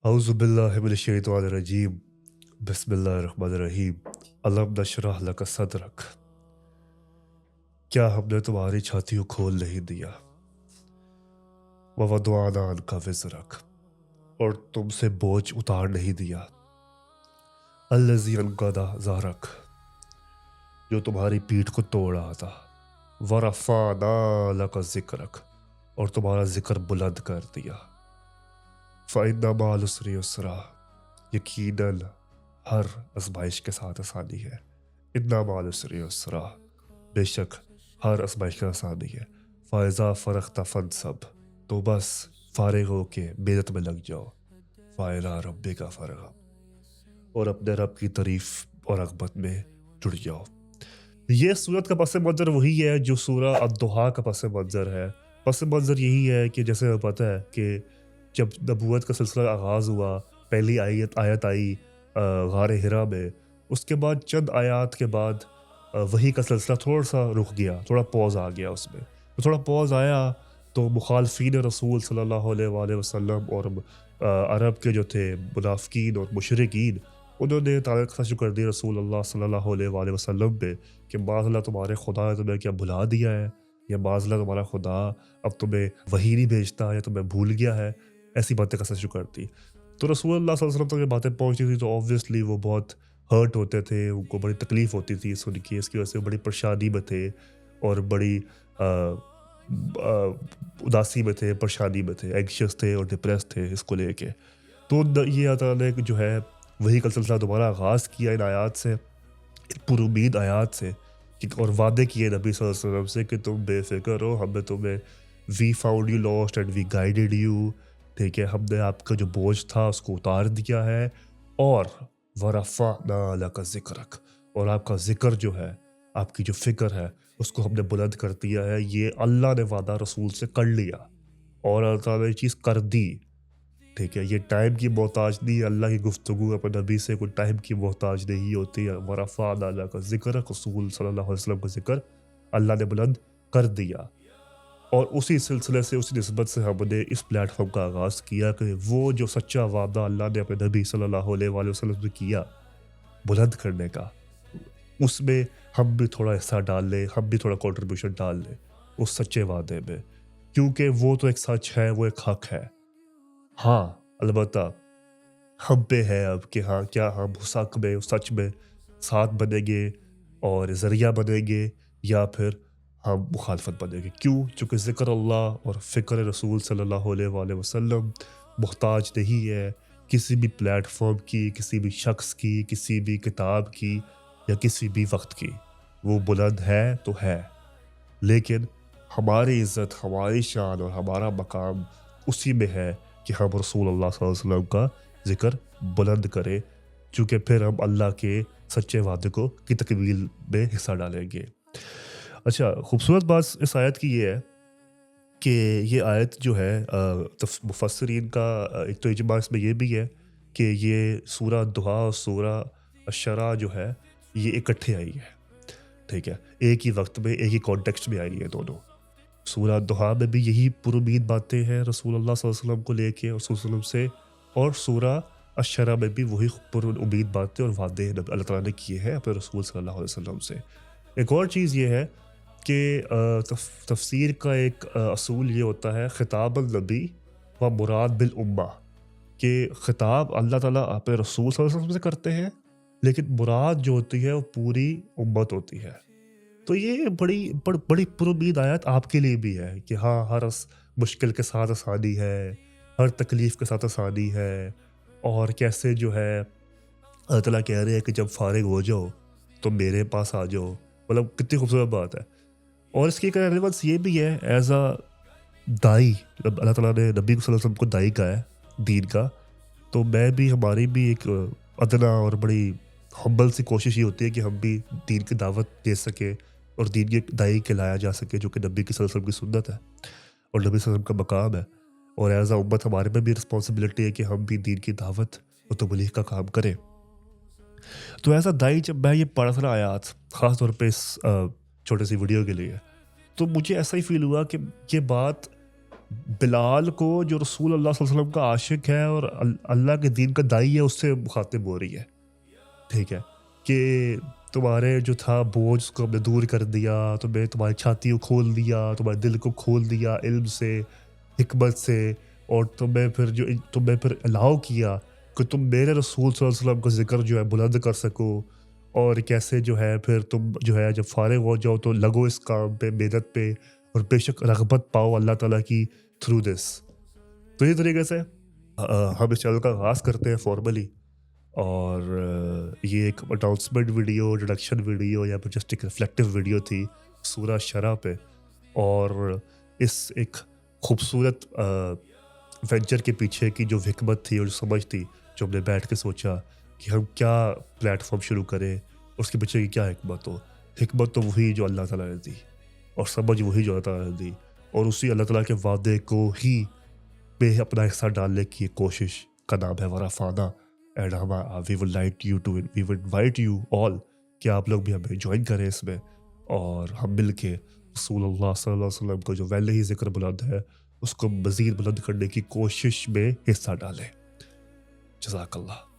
अऊज़ु बिल्लाहि मिनश्शैतानिर्रजीम बिस्मिल्लाहिर्रहमानिर्रहीम अलम नशरह लक सदरक। क्या हमने तुम्हारी छाती को खोल नहीं दिया? व वदअना अन्का विज़रक, और तुमसे बोझ उतार नहीं दिया। अल्लज़ी अनक़दा ज़हरक, जो तुम्हारी पीठ को तोड़ रहा था। व रफ़अना लक ज़िक्रक, और तुम्हारा जिक्र बुलंद कर दिया। फ़इन्ना मअल उसरि युस्रा, यकीनन हर आज़माइश के साथ आसानी है। इन्ना मअल उसरि युस्रा, बेशक हर आज़माइश के साथ आसानी है। फ़इज़ा फ़रग़्त फ़ंसब, तो बस फारिग होके मेहनत में लग जाओ। फ़इला रब्बिका फ़रग़ब, और अपने रब की तारीफ़ और रग़बत में जुड़ जाओ। ये सूरत का पस मंज़र वही है जो सूरह अद-दुहा का पस मंज़र है। पस मंज़र यही है कि जैसे हमें पता है कि जब नबूवत का सिलसिला आगाज़ हुआ, पहली आयत आई गार हिरा में, उसके बाद चंद आयात के बाद वही का सिलसिला थोड़ा-सा रुक गया, थोड़ा पॉज़ आ गया उसमें। तो थोड़ा पॉज़ आया तो मुखालफीन रसूल सल्लल्लाहु अलैहि वसल्लम और अरब के जो थे मुनाफ़िकीन और मुशरिकीन, उन्होंने तारीख़ शुरू कर दी रसूल अल्लाह सल्लल्लाहु अलैहि वसल्लम पे कि माज़अल्लाह तुम्हारे खुदा ने तुम्हें क्या भुला दिया है, या माज़अल्लाह तुम्हारा खुदा अब तुम्हें वही नहीं भेजता या तुम्हें भूल गया है। ऐसी बातें कसना शुरू कर दी। तो रसूल अल्लाह सल्लल्लाहु अलैहि वसल्लम तक ये बातें पहुँचती थी तो ऑब्वियसली वो बहुत हर्ट होते थे, उनको बड़ी तकलीफ़ होती थी सुन के, इसकी वजह से बड़ी परेशानी में थे और बड़ी उदासी में थे, परेशानी में थे, एंग्शियस थे और डिप्रेस थे इसको लेके। तो ये अल्लाह ताला ने जो है वही का सिलसिला दोबारा आगाज़ किया इन आयात से, पुरुमीद आयात से, और वादे किए नबी सल्लल्लाहु अलैहि वसल्लम से कि तुम बेफ़िक्र हो, हमने तुम्हें we found you lost and we guided you. ठीक है, हमने आपका जो बोझ था उसको उतार दिया है, और वरफ़अना लक ज़िक्रक, और आपका ज़िक्र जो है, आपकी जो फ़िक्र है, उसको हमने बुलंद कर दिया है। ये अल्लाह ने वादा रसूल से कर लिया और अल्लाह ताला ने ये चीज़ कर दी। ठीक है, ये टाइम की मोहताज नहीं है, अल्लाह की गुफ्तगू अपने नबी से कोई टाइम की मोहताज नहीं होती है। वरफ़अना लक ज़िक्रक, रसूल सल्लल्लाहु अलैहि वसल्लम का ज़िक्र अल्लाह ने बुलंद कर दिया। और उसी सिलसिले से, उसी निस्बत से हमने इस प्लेटफ़ॉर्म का आगाज़ किया कि वो जो सच्चा वादा अल्लाह ने अपने नबी सल्लल्लाहु अलैहि वसल्लम से किया बुलंद करने का, उसमें हम भी थोड़ा हिस्सा डाल लें, हम भी थोड़ा कंट्रीब्यूशन डाल लें उस सच्चे वादे में। क्योंकि वो तो एक सच है, वो एक हक़ है। हाँ, अलबत्ता हम पे है अब कि हाँ, क्या हम उस हक़ में, उस सच में साथ बनेंगे और ज़रिया बनेंगे, या फिर हम मुखालफत बनेंगे। क्यों? चूँकि ज़िक्र अल्लाह और फ़िक्र रसूल सल्लल्लाहु अलैहि वसल्लम मुहताज नहीं है किसी भी प्लेटफ़ॉर्म की, किसी भी शख़्स की, किसी भी किताब की, या किसी भी वक़्त की। वो बुलंद है तो है, लेकिन हमारी इज़्ज़त, हमारी शान और हमारा मकाम उसी में है कि हम रसूल अल्लाह सल्लल्लाहु अलैहि वसल्लम का ज़िक्र बुलंद करें, चूँकि फिर हम अल्लाह के सच्चे वादे को की तकमील में हिस्सा डालेंगे। अच्छा, खूबसूरत बात इस आयत की ये है कि ये आयत जो है मुफस्सिरीन का एक तो इजमा इसमें ये भी है कि ये सूरह दुहा और सूरह अश-शरा जो है, ये इकट्ठे आई है। ठीक है, एक ही वक्त में, एक ही कॉन्टेक्स्ट में आई है दोनों। सूरह दुहा में भी यही पुरुमीद बातें हैं रसूल अल्लाह सल्लल्लाहु अलैहि वसल्लम को लेके और रसूल सल्लल्लाहु अलैहि वसल्लम से, और सूरह अश-शरा में भी वही पुरुमीद बातें और वादे अल्लाह ताला ने किए हैं अपने रसूल सल्लल्लाहु अलैहि वसल्लम से। एक और चीज़ ये है कि तफ़सीर का एक असूल ये होता है ख़िताबुन नबी व मुराद बिल उम्मा, कि ख़िताब अल्लाह ताला अपने रसूल सल्लल्लाहु अलैहि वसल्लम से करते हैं, लेकिन मुराद जो होती है वो पूरी उम्मत होती है। तो ये बड़ी पुरुमीद आयत आपके लिए भी है कि हाँ, हर मुश्किल के साथ आसानी है, हर तकलीफ़ के साथ आसानी है, और कैसे जो है अल्लाह ताला कह रहे हैं कि जब फ़ारिग हो जाओ तो मेरे पास आ जाओ। मतलब कितनी खूबसूरत बात है। और इसकी एक रेलेवेंस ये भी है एज़ दाई, जब अल्लाह ताला ने नबी सल्लल्लाहु अलैहि वसल्लम को दाई कहा है दीन का, तो मैं भी, हमारी भी एक अदना और बड़ी हम्बल सी कोशिश ये होती है कि हम भी दीन की दावत दे सकें और दीन के दाई कहलाया जा सके, जो कि नबी की सल्लल्लाहु अलैहि वसल्लम की सुन्नत है और नबी सल्लल्लाहु अलैहि वसल्लम का मकाम है। और एज़ उम्मत हमारे में भी रिस्पॉन्सिबिलिटी है कि हम भी दीन की दावत और तबलीग का काम करें। तो ऐसा दाई जब मैं ये पढ़ रहा आयात, ख़ास तौर पे इस छोटे सी वीडियो के लिए, तो मुझे ऐसा ही फ़ील हुआ कि ये बात بلال کو جو رسول اللہ صلی اللہ علیہ وسلم کا عاشق ہے اور اللہ کے دین کا داعی ہے اس سے مخاطب ہو رہی ہے، ٹھیک ہے، کہ تمہارے جو تھا بوجھ اس کو ہم نے دور کر دیا، تمہیں تمہاری چھاتی کو کھول دیا، تمہارے دل کو کھول دیا علم سے، حکمت سے، اور تمہیں پھر الاؤ کیا کہ تم میرے رسول صلی اللہ علیہ وسلم کا ذکر جو ہے بلند کر سکو، اور کیسے جو ہے پھر تم جو ہے جب فارغ ہو جاؤ تو لگو اس کام پہ، محنت پہ، اور بے شک رغبت پاؤ اللہ تعالیٰ کی تھرو دس۔ تو یہ طریقے سے ہم اس چینل کا آغاز کرتے ہیں فارملی، اور یہ ایک اناؤنسمنٹ ویڈیو، انٹروڈکشن ویڈیو، یا پھر جسٹ ایک ریفلیکٹیو ویڈیو تھی سورہ شرح پہ، اور اس ایک خوبصورت وینچر کے پیچھے کی جو حکمت تھی اور جو سمجھ تھی، جو ہم نے بیٹھ کے سوچا کہ ہم کیا پلیٹ فارم شروع کریں، اس کے پیچھے کی کیا حکمت ہو۔ حکمت تو وہی جو اللہ تعالیٰ نے دی، اور سمجھ وہی جو اللہ تعالیٰ نے دی، اور اسی اللہ تعالیٰ کے وعدے کو ہی پہ اپنا حصہ ڈالنے کی کوشش کا نام ہے ورفانہ، and we will invite you all کہ آپ لوگ بھی ہمیں جوائن کریں اس میں، اور ہم مل کے رسول اللہ صلی اللہ علیہ وسلم کو جو پہلے ہی ذکر بلند ہے اس کو مزید بلند کرنے کی کوشش میں حصہ ڈالیں۔ جزاک اللہ۔